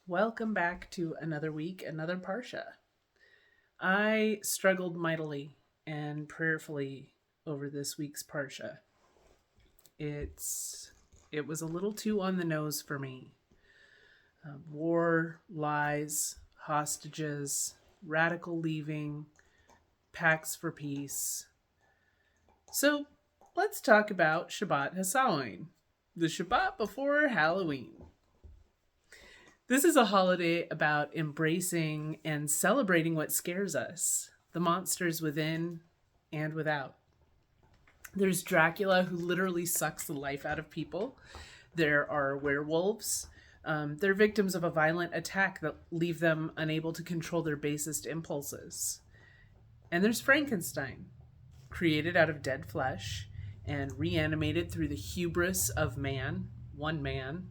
Welcome back to another week, another Parsha. I struggled mightily and prayerfully over this week's Parsha. It was a little too on the nose for me. War, lies, hostages, radical leaving, pacts for peace. So let's talk about Shabbat haSamhain, the Shabbat before Halloween. This is a holiday about embracing and celebrating what scares us, the monsters within and without. There's Dracula, who literally sucks the life out of people. There are werewolves. They're victims of a violent attack that leave them unable to control their basest impulses. And there's Frankenstein, created out of dead flesh and reanimated through the hubris of man, one man,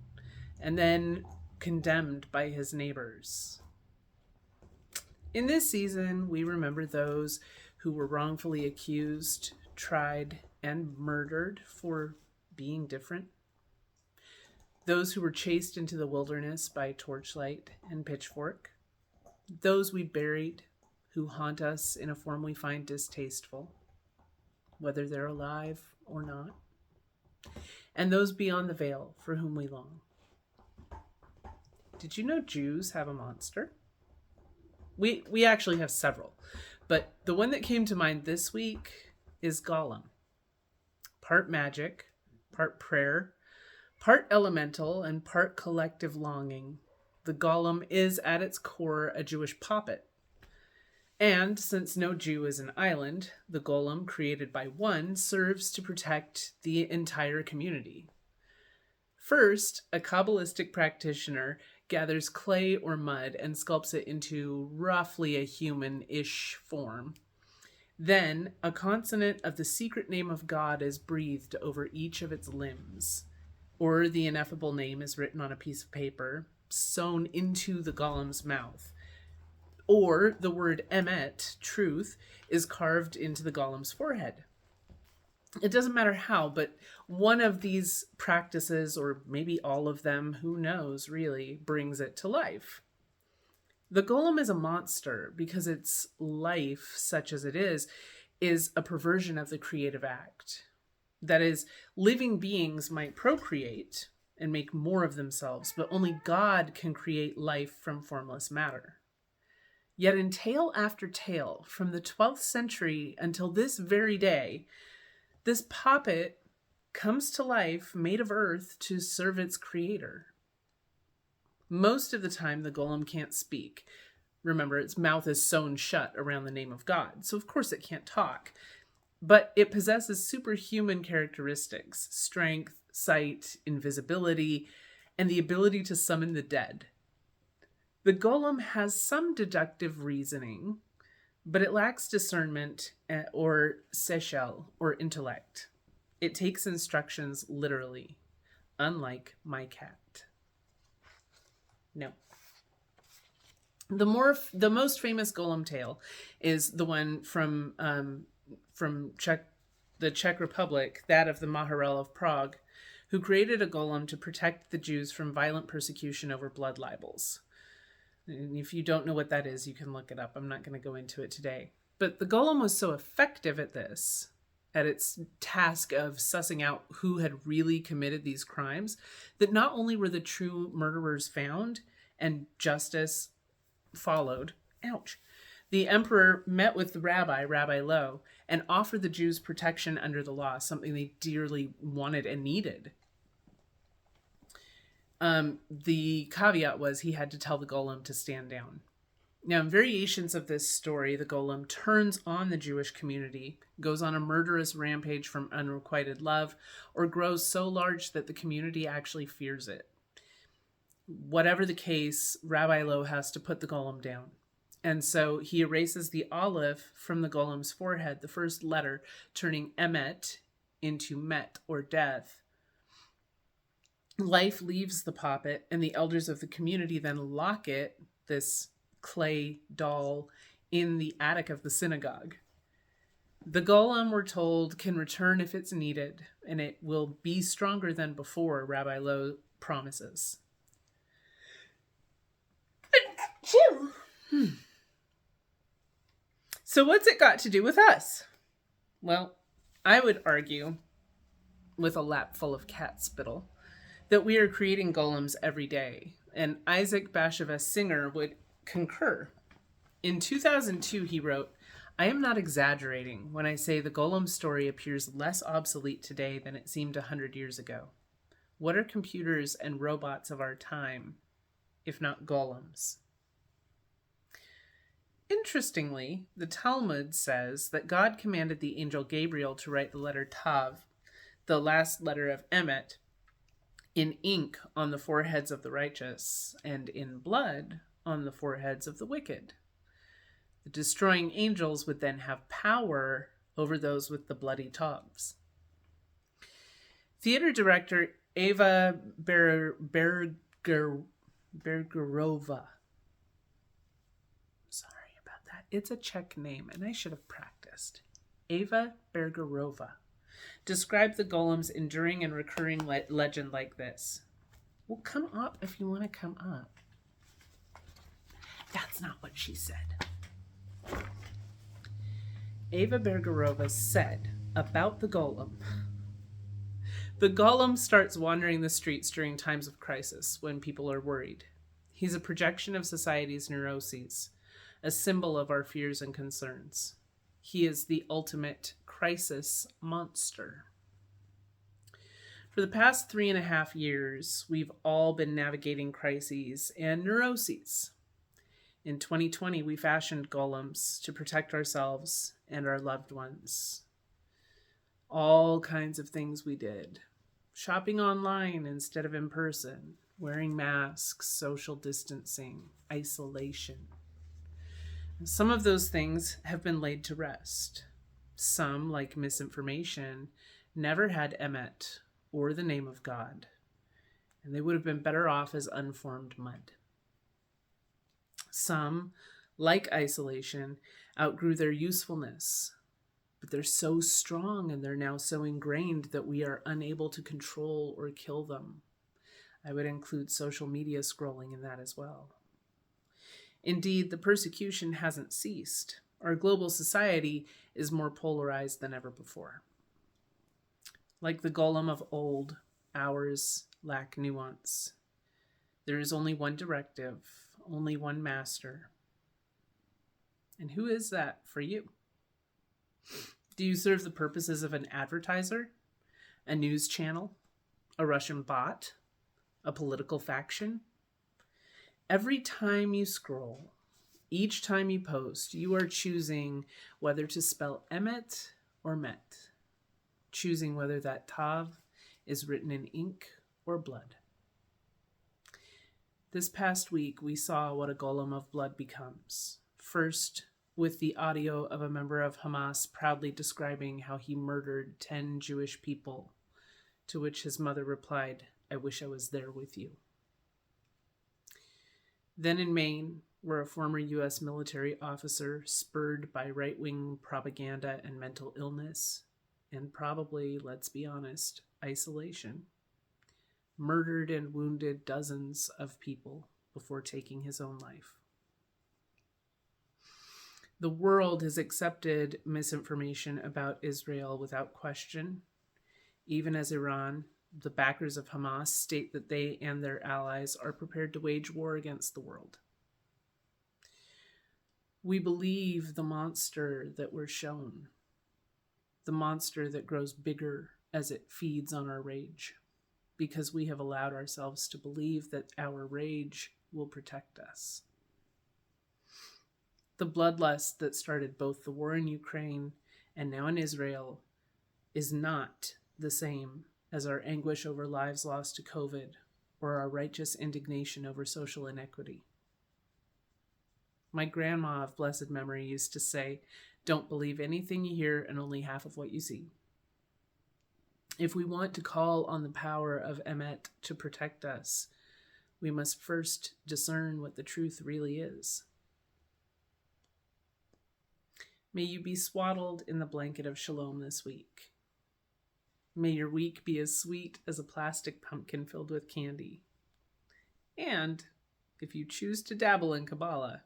and then condemned by his neighbors. In this season, we remember those who were wrongfully accused, tried, and murdered for being different. Those who were chased into the wilderness by torchlight and pitchfork. Those we buried, who haunt us in a form we find distasteful, whether they're alive or not. And those beyond the veil, for whom we long. Did you know Jews have a monster? We actually have several, but the one that came to mind this week is Golem. Part magic, part prayer, part elemental, and part collective longing. The Golem is at its core a Jewish puppet. And since no Jew is an island, the Golem, created by one, serves to protect the entire community. First, a Kabbalistic practitioner gathers clay or mud and sculpts it into roughly a human-ish form. Then, a consonant of the secret name of God is breathed over each of its limbs, or the ineffable name is written on a piece of paper, sewn into the golem's mouth, or the word emet, truth, is carved into the golem's forehead. It doesn't matter how, but one of these practices, or maybe all of them, who knows really, brings it to life. The golem is a monster because its life, such as it is a perversion of the creative act. That is, living beings might procreate and make more of themselves, but only God can create life from formless matter. Yet in tale after tale, from the 12th century until this very day, this puppet comes to life made of earth to serve its creator. Most of the time, the golem can't speak. Remember, its mouth is sewn shut around the name of God, so of course it can't talk. But it possesses superhuman characteristics: strength, sight, invisibility, and the ability to summon the dead. The golem has some deductive reasoning, but it lacks discernment or sechel, or intellect. It takes instructions literally, unlike my cat. No. The most famous golem tale is the one from the Czech Republic, that of the Maharel of Prague, who created a golem to protect the Jews from violent persecution over blood libels. And if you don't know what that is, you can look it up. I'm not going to go into it today. But the golem was so effective at this, at its task of sussing out who had really committed these crimes, that not only were the true murderers found and justice followed, the emperor met with the Rabbi Lo, and offered the Jews protection under the law, something they dearly wanted and needed. The caveat was he had to tell the golem to stand down. Now, in variations of this story, the golem turns on the Jewish community, goes on a murderous rampage from unrequited love, or grows so large that the community actually fears it. Whatever the case, Rabbi Lo has to put the golem down. And so he erases the aleph from the golem's forehead, the first letter, turning emet into met, or death. Life leaves the puppet, and the elders of the community then lock it, this clay doll, in the attic of the synagogue. The golem, we're told, can return if it's needed, and it will be stronger than before, Rabbi Lo promises. Achoo! So what's it got to do with us? Well, I would argue, with a lap full of cat spittle, that we are creating golems every day. And Isaac Bashevis Singer would concur. In 2002, he wrote, "I am not exaggerating when I say the golem story appears less obsolete today than it seemed 100 years ago. What are computers and robots of our time, if not golems?" Interestingly, the Talmud says that God commanded the angel Gabriel to write the letter Tav, the last letter of Emet, in ink on the foreheads of the righteous and in blood on the foreheads of the wicked. The destroying angels would then have power over those with the bloody Tavs. Theater director Ava Bergerova. Sorry about that. It's a Czech name, and I should have practiced. Ava Bergerova described the golem's enduring and recurring legend like this. Well, come up if you want to come up. That's not what she said. Ava Bergerova said about the golem, "The golem starts wandering the streets during times of crisis when people are worried. He's a projection of society's neuroses, a symbol of our fears and concerns. He is the ultimate crisis monster." For the past 3.5 years, we've all been navigating crises and neuroses. In 2020, we fashioned golems to protect ourselves and our loved ones. All kinds of things we did. Shopping online instead of in person, wearing masks, social distancing, isolation. Some of those things have been laid to rest. Some, like misinformation, never had Emet or the name of God, and they would have been better off as unformed mud. Some, like isolation, outgrew their usefulness, but they're so strong and they're now so ingrained that we are unable to control or kill them. I would include social media scrolling in that as well. Indeed, the persecution hasn't ceased. Our global society is more polarized than ever before. Like the golem of old, ours lack nuance. There is only one directive, only one master. And who is that for you? Do you serve the purposes of an advertiser, a news channel, a Russian bot, a political faction? Every time you scroll, each time you post, you are choosing whether to spell Emet or Met, choosing whether that Tav is written in ink or blood. This past week, we saw what a golem of blood becomes. First, with the audio of a member of Hamas proudly describing how he murdered 10 Jewish people, to which his mother replied, "I wish I was there with you." Then in Maine, where a former U.S. military officer, spurred by right-wing propaganda and mental illness, and probably, let's be honest, isolation, murdered and wounded dozens of people before taking his own life. The world has accepted misinformation about Israel without question, even as Iran, the backers of Hamas, state that they and their allies are prepared to wage war against the world. We believe the monster that we're shown, the monster that grows bigger as it feeds on our rage, because we have allowed ourselves to believe that our rage will protect us. The bloodlust that started both the war in Ukraine and now in Israel is not the same as our anguish over lives lost to COVID or our righteous indignation over social inequity. My grandma of blessed memory used to say, "Don't believe anything you hear and only half of what you see." If we want to call on the power of Emet to protect us, we must first discern what the truth really is. May you be swaddled in the blanket of shalom this week. May your week be as sweet as a plastic pumpkin filled with candy. And if you choose to dabble in Kabbalah,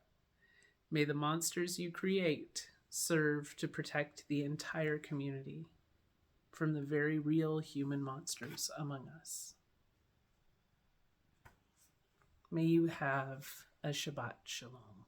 may the monsters you create serve to protect the entire community from the very real human monsters among us. May you have a Shabbat Shalom.